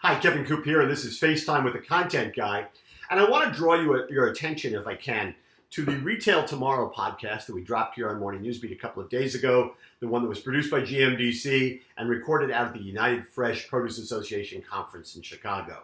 Hi, Kevin Coop here, and this is FaceTime with the Content Guy. And I want to draw your attention, if I can, to the Retail Tomorrow podcast that we dropped here on Morning Newsbeat a couple of days ago, the one that was produced by GMDC and recorded out at the United Fresh Produce Association conference in Chicago.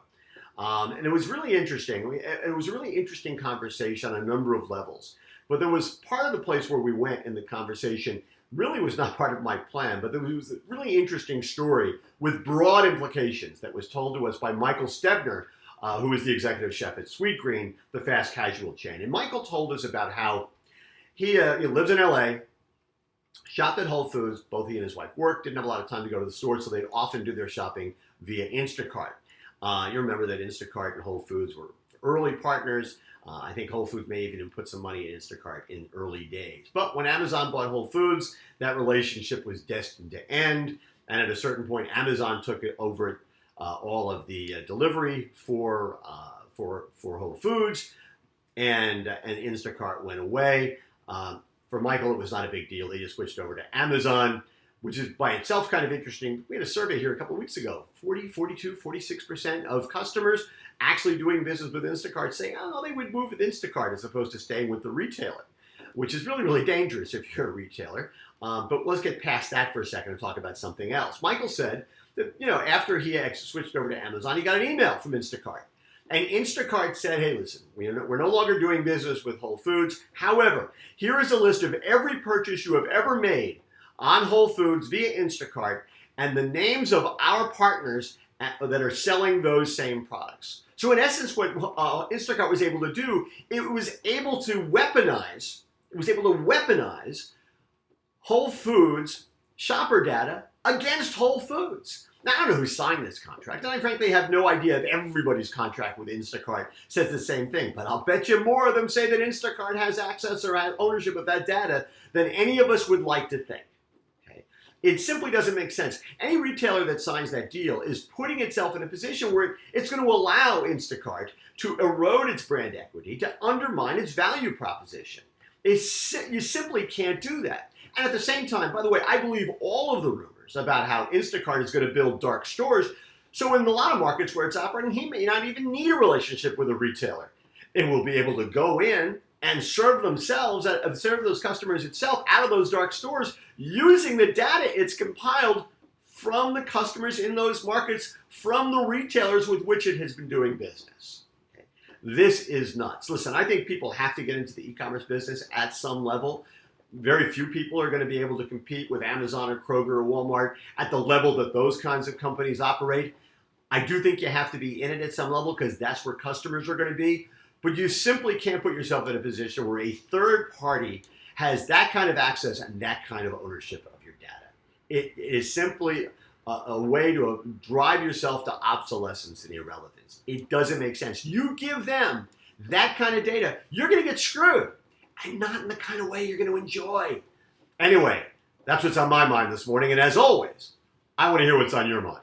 And it was really interesting. It was a really interesting conversation on a number of levels. But there was part of the place where we went in the conversation really was not part of my plan, but there was a really interesting story with broad implications that was told to us by Michael Stebner, who is the executive chef at Sweetgreen, the fast casual chain. And Michael told us about how he lives in LA, shopped at Whole Foods. Both he and his wife worked, didn't have a lot of time to go to the store, so they'd often do their shopping via Instacart. You remember that Instacart and Whole Foods were early partners. I think Whole Foods may even put some money in Instacart in early days. But when Amazon bought Whole Foods, that relationship was destined to end. And at a certain point, Amazon took it over all of the delivery for Whole Foods, and Instacart went away. For Michael, it was not a big deal. He just switched over to Amazon, which is by itself kind of interesting. We had a survey here a couple of weeks ago. 40, 42, 46% of customers actually doing business with Instacart saying, oh, they would move with Instacart as opposed to staying with the retailer, which is really, really dangerous if you're a retailer. But let's get past that for a second and talk about something else. Michael said that, after he switched over to Amazon, he got an email from Instacart. And Instacart said, hey, listen, we're no longer doing business with Whole Foods. However, here is a list of every purchase you have ever made on Whole Foods via Instacart and the names of our partners that are selling those same products. So in essence, what Instacart was able to do, it was able to weaponize Whole Foods shopper data against Whole Foods. Now, I don't know who signed this contract, and I frankly have no idea if everybody's contract with Instacart says the same thing, but I'll bet you more of them say that Instacart has access or has ownership of that data than any of us would like to think. It simply doesn't make sense. Any retailer that signs that deal is putting itself in a position where it's going to allow Instacart to erode its brand equity, to undermine its value proposition. You simply can't do that. And at the same time, by the way, I believe all of the rumors about how Instacart is going to build dark stores. So in a lot of markets where it's operating, he may not even need a relationship with a retailer. It will be able to go in and serve those customers itself out of those dark stores using the data it's compiled from the customers in those markets, from the retailers with which it has been doing business. Okay. This is nuts. Listen, I think people have to get into the e-commerce business at some level. Very few people are going to be able to compete with Amazon or Kroger or Walmart at the level that those kinds of companies operate. I do think you have to be in it at some level because that's where customers are going to be. But you simply can't put yourself in a position where a third party has that kind of access and that kind of ownership of your data. It is simply a way to drive yourself to obsolescence and irrelevance. It doesn't make sense. You give them that kind of data, you're going to get screwed, and not in the kind of way you're going to enjoy. Anyway, that's what's on my mind this morning. And as always, I want to hear what's on your mind.